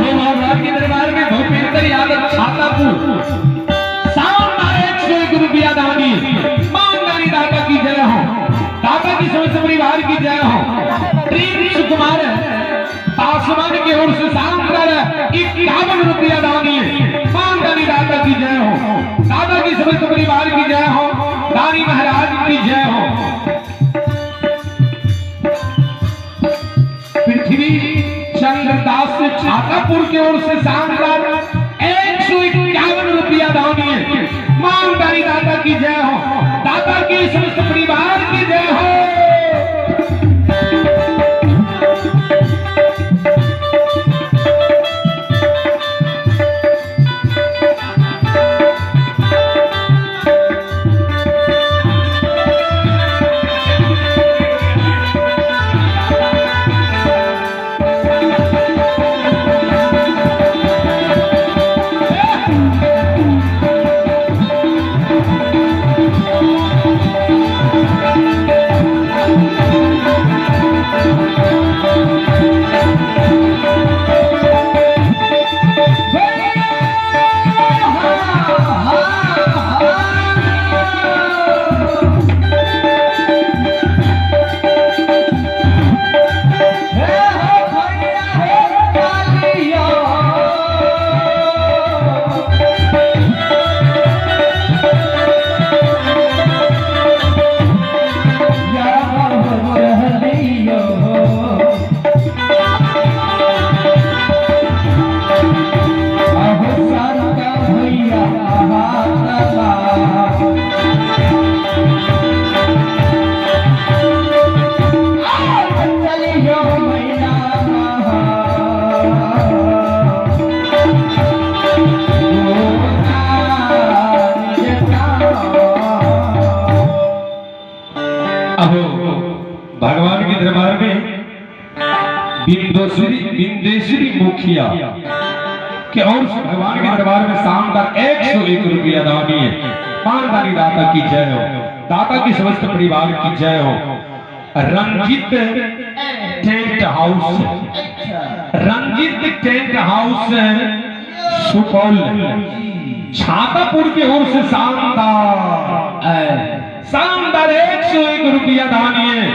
भगवान के दरबार में भूपेंद्र यादव छातापुर शानदार 101 रुपया दानी मानदानी दाता की जय हो, दाता की समस्त परिवार की जय हो। प्रिंस कुमार पासवान की ओर से शानदार 51 रुपया दानी मानदानी दाता की जय हो, दाता की समस्त परिवार की जय हो, दानी महाराज की जय हो। पृथ्वी चंद्रदास छातापुर की ओर से शानदार 151 रुपया दानी मानदानी दाता की जय हो, दाता की समस्त परिवार की जय हो। भगवान के दरबार में बिंदेश्वरी मुखिया के और भगवान के दरबार में शानदार 101 रुपया दानी है मानदानी दाता की जय हो, दाता की समस्त परिवार की जय हो। Ranjit tent house, Ranjit tent house Supaul Chhatapur की ओर से शानदार 101 रुपया दानी है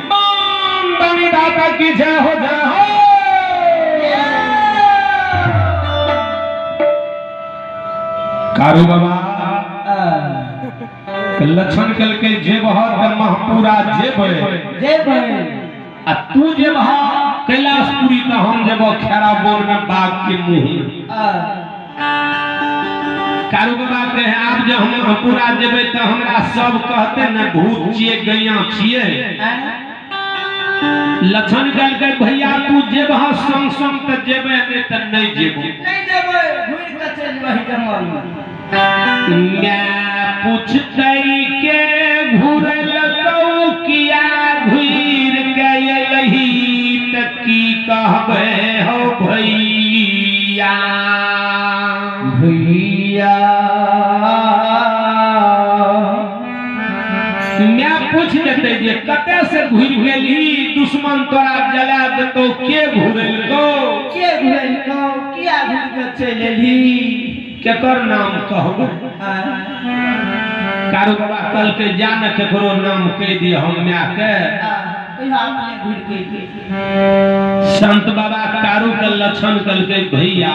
मानदानी दाता की जय हो, जय हो। कारू बाबा लक्षण कल के जेब महपूरा जेब आ तू जेब कैलाशपुरी तो हम जेब खेरा बोल में बाघ के मुंह। कारू बाबा कहे आप जब हम पूरा जेबे तो हमरा सब कहते न भूत छिए गैया छिए। लक्षण कल के भैया तू जेब संग संग त जेबे नहीं त नहीं जेबो, नहीं जेबे घुर के चल वही जंगल में। मैं पूछतई के घुरल तो किया घुर गए लही त की कहबे हो भैया भैया। मैं पूछ देते जे कते से घुर गेली दुश्मन तोरा जला देतो के घुरल को, के घुरल को किया घुर के चल एली केकर नाम कहबो। कारू बाबा कल के जान केकरो नाम कह दिए हम म्या के संत बाबा कारू के लक्षण कल के भैया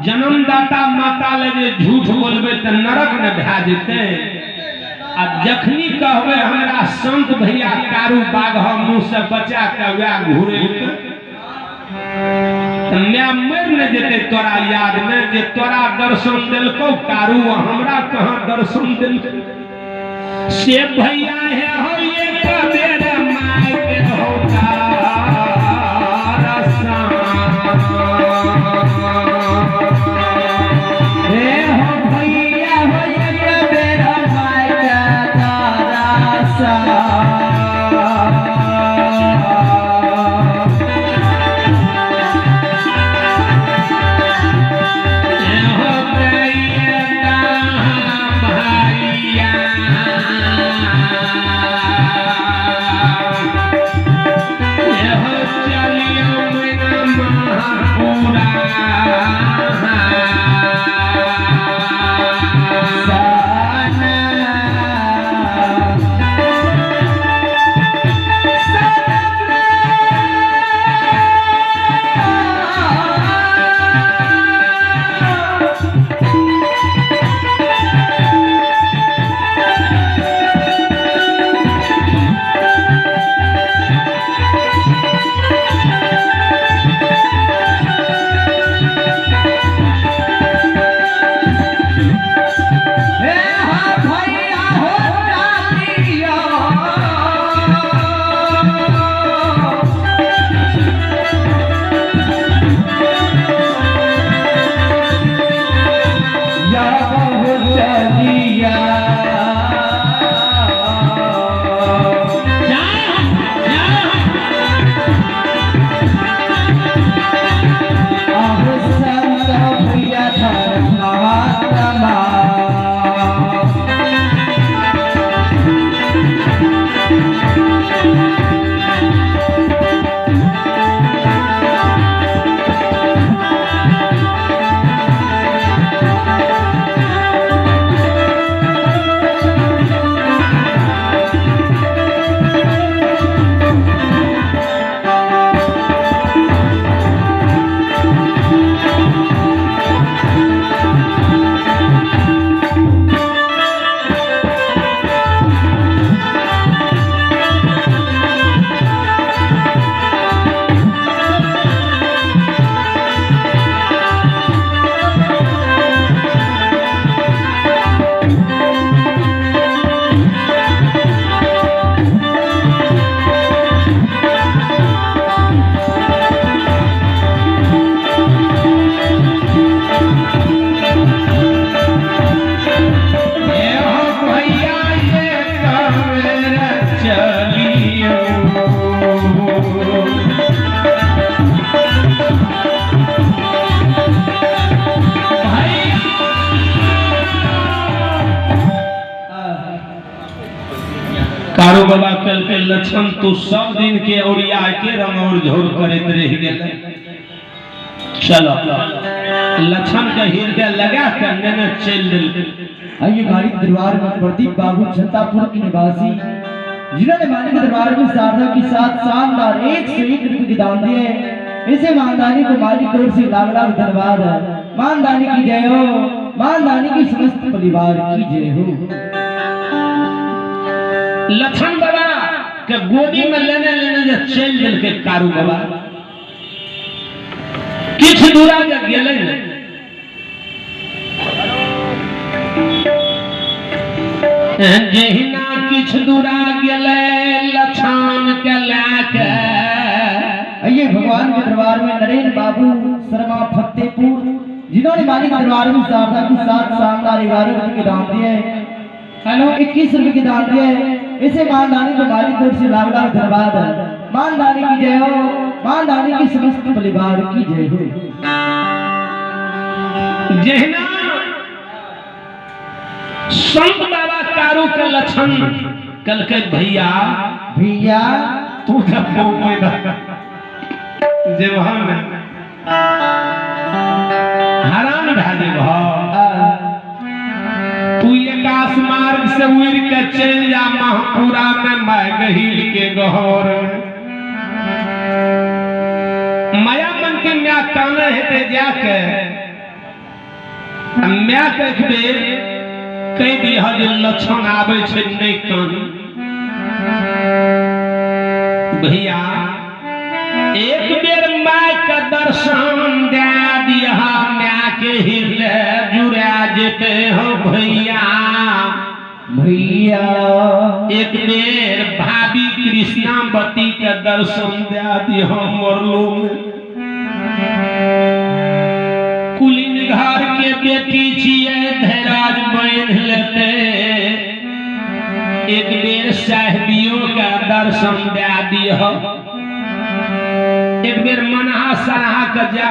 जन्मदाता माता लगे झूठ बोलबे त नरक न भा जेते आ जखनी कहबे हमरा संत भैया कारू बाघ मुंह से बचा के वा घुरे मैं मर न जेते तोरा याद में जे तोरा दर्शन दिलको कारू हमरा कहां दर्शन दिल से भैया है हो ये मेरे माय के होता रसा रे हो भैया हो ये मेरा माय का रसा। कारो बाबा कल के लक्षण तो सब दिन के ओरिया के रंग और झोर करत रह गेल। चलो लक्षण के हृदय लगा के न चल दिल। आइए मालिक दरबार में प्रदीप बाबू छत्तापुर के निवासी जिन्होंने मालिक दरबार में शारदा के साथ शानदार 101 रुपए की दान दिए। इसे मानदानी को मालिक की ओर से लाख लाख धन्यवाद है। मानदानी की जय हो, मानदानी की समस्त परिवार की जय हो। लक्षण बाबा के गोदी में लेने लेने चल दिल के कारू बाबा किछ दूरा जा गेले जहिना किछ दूरा गेले लक्षण के लाके। आइए भगवान के दरबार में नरेंद्र बाबू शर्मा फतेहपुर जिन्होंने मालिक दरबार में शारदा के साथ शानदार 11 रुपए के दान दिए। हेलो 21 रुपए के दान दिए। इसे मानदानी को मालिक की ओर से लाख लाख धन्यवाद है। मानदानी की जय हो, मानदानी की समस्त परिवार की जय हो। जहिना संत बाबा कारू के लक्षण कल के भैया भैया तू जब जब हम हराम भाजे तू एकाश मार्ग से उड़ के चल जा महपुरा में मैं गहील के गहर माया मन के म्या काने हेते जाके म्या के बेर कह दिया जे लक्षण आवे छै नहीं कान। भैया एक बेर माय के दर्शन दे दिया म्या के हृदय जुड़ा जेते हो भैया। भैया एक बेर भाभी कृष्णावती के दर्शन दे दिया मोरलू में। कुलीन घर के बेटी छिए धैराज बन लेते एक बेर साहबियों का दर्शन दे दिया। एक बेर मनहा सराहा के जा